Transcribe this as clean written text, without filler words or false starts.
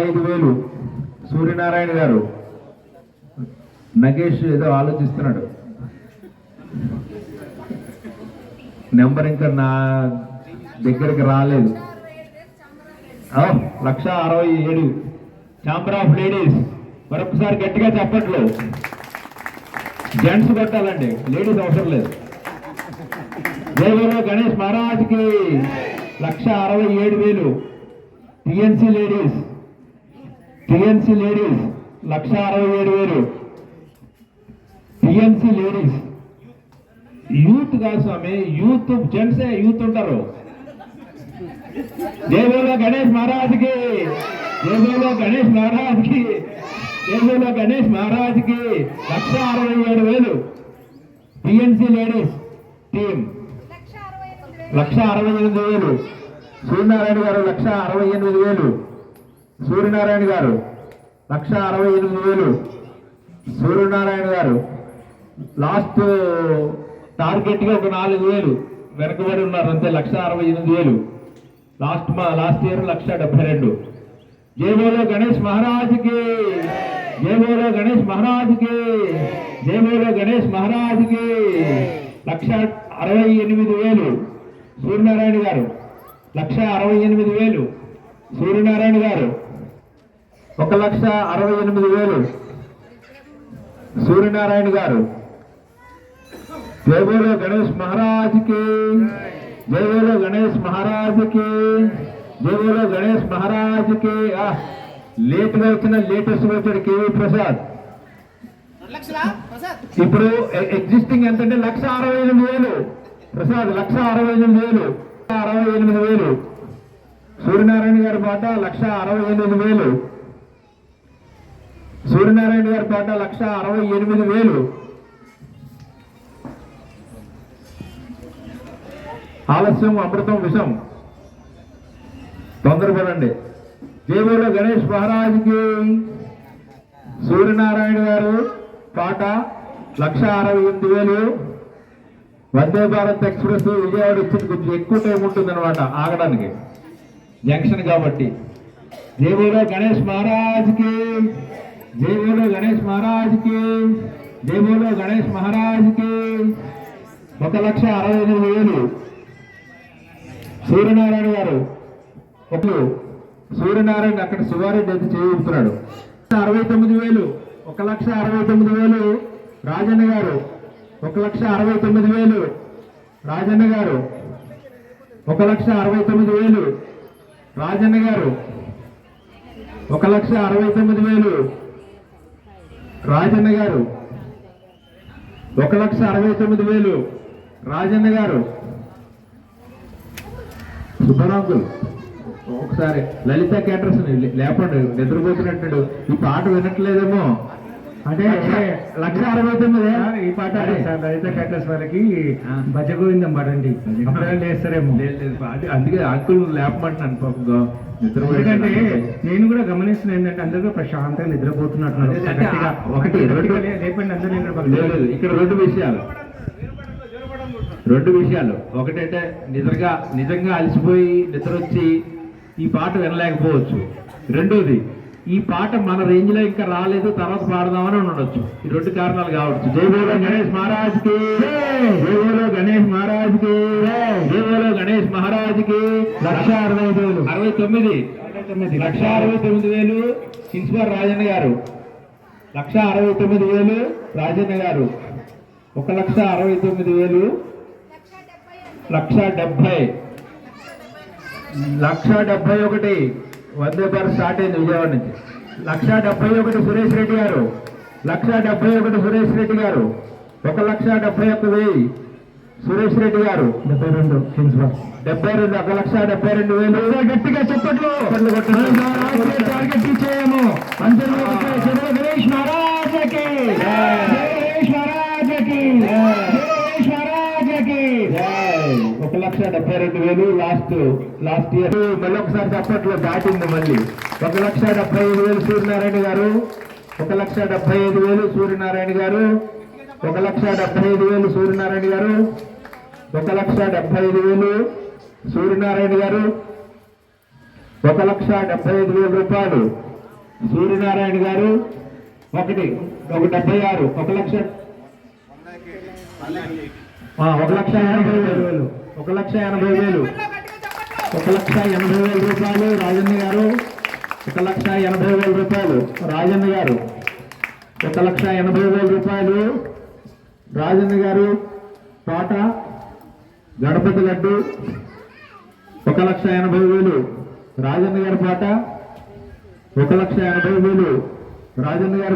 65,000 సూర్యనారాయణ గారు. నగేష్ ఏదో ఆలోచిస్తున్నాడు, నెంబర్ ఇంకా నా దగ్గరికి రాలేదు. 1,67,000 ఛాంబర్ ఆఫ్ లేడీస్. మరొకసారి గట్టిగా చెప్పట్లు. జెంట్స్ కొట్టాలండి, లేడీస్ అవసరం లేదు. జయగోలో గణేష్ మహారాజ్కి 1,67,000. TNC ladies 1,67,000. TNC ladies youth కాదు స్వామి, యూత్ జెంట్సే యూత్ ఉంటారు. జయగోలో గణేష్ మహారాజ్కి, జయగోలో గణేష్ మహారాజ్కి, జయగోలో గణేష్ మహారాజ్కి 1,67,000. TNC ladies team 1,68,000. సూర్యనారాయణ గారు 1,68,000. సూర్యనారాయణ గారు 1,68,000. సూర్యనారాయణ గారు లాస్ట్ టార్గెట్ గా ఒక 4,000 వెనకబడి ఉన్నారు అంతే. 1,68,000. Last year 1,72,000. జయబోలో గణేష్ మహారాజ్కి, జయబోలో గణేష్ మహారాజ్కి, జయబోలో గణేష్ మహారాజ్కి 1,68,000. సూర్యనారాయణ గారు 1,68,000. సూర్యనారాయణ గారు 1,68,000. సూర్యనారాయణ గారు. జయబోలో గణేష్ మహారాజ్కి, జయబోలో గణేష్ మహారాజ్కి, జయబోలో గణేష్ మహారాజ్కి. లేట్ గా వచ్చిన లేటెస్ట్ వచ్చాడు కేవీ ప్రసాద్. ఇప్పుడు ఎగ్జిస్టింగ్ ఎంతంటే 1,68,000. ప్రసాద్ 1,68,000. 68,000. సూర్యనారాయణ గారి పాట 1,68,000. సూర్యనారాయణ గారి పాట 1,68,000. ఆలస్యం అమృతం విషం, తొందరపడండి. జయబోలో గణేష్ మహారాజ్కి సూర్యనారాయణ గారు పాట 1,68,000. వందే భారత్ ఎక్స్ప్రెస్ విజయవాడ ఇచ్చింది, కొంచెం ఎక్కువ టైం ఉంటుంది అనమాట ఆగడానికి, జంక్షన్ కాబట్టి. జయబోలో గణేష్ మహారాజ్కి, జయబోలో గణేష్ మహారాజ్కి, జయబోలో గణేష్ మహారాజ్కి 1,68,000. సూర్యనారాయణ గారు సూర్యనారాయణ అక్కడ శివారెడ్డి అయితే చేయుతున్నాడు. 69,000. 1,69,000. రాజన్న గారు 1,69,000. రాజన్న గారు 1,69,000. రాజన్న గారు 1,69,000. రాజన్న గారు 1,69,000. రాజన్న గారు. సుబ్బరాంకులు ఒకసారి లలిత క్యాటర్స్ లేపండి, నిద్రపోతున్నట్టు. ఈ పాట వినట్లేదేమో అంటే 1,69,000 ఈ పాట. లలిత క్యాటర్స్ వాళ్ళకి భజగోవిందం పాడండి, వేస్తారేమో. అందుకే అంకుల్ లేపమంటున్నాను పాపం నిద్రపోయిందంటే. నేను కూడా గమనిస్తున్నా ఏంటంటే అందరూ ప్రశాంతంగా నిద్రపోతున్నట్టున్నారు. ఒకటి లేపండి అందరూ. లేదు, ఇక్కడ రెండు విషయాలు. ఒకటంటే నిజంగా అలసిపోయి నిద్ర వచ్చి ఈ పాట వినలేకపోవచ్చు. రెండోది, ఈ పాట మన రేంజ్ లో ఇంకా రాలేదు, తర్వాత పాడదామని ఉండొచ్చు. ఈ రెండు కారణాలు కావచ్చు. జయబోలో గణేష్ మహారాజ్కి, జయబోలో గణేష్ మహారాజ్కి, జయబోలో గణేష్ మహారాజ్కి 1,69,000. 1,69,000. సిన్స్వార్ రాజన్న గారు 1,69,000. రాజన్న గారు 1,69,000. 1,70,000. 1,71,000. వందే భారత్ స్టార్ట్ అయింది విజయవాడ నుంచి. 1,71,000 సురేష్ రెడ్డి గారు. 1,71,000 సురేష్ రెడ్డి గారు. 1,71,000 సురేష్ రెడ్డి గారు. 72 1,72,000. గట్టిగా చెప్పట్లు టార్గెట్ ఇచ్చేయము. గణేష్ మహారాజకి, గణేష్ మహారాజకి, గణేష్ మహారాజకి 1,72,000. లాస్ట్ ఇయర్ మళ్ళీ ఒకసారి చప్పట్లో దాటింది. మళ్ళీ 1,75,000 సూర్యనారాయణ గారు. 1,75,000 సూర్యనారాయణ గారు. 1,75,000 సూర్యనారాయణ గారు. 1,75,000 సూర్యనారాయణ గారు. 1,75,000 రూపాయలు సూర్యనారాయణ గారు 176 1,00,000 1,80,000 1,80,000 1,80,000 రూపాయలు రాజన్న గారు 1,80,000 రూపాయలు రాజన్న గారు 1,80,000 రూపాయలు రాజన్న గారు పాట గణపతి లడ్డు 1,80,000 రాజన్న గారి పాట 1,80,000 రాజన్న గారి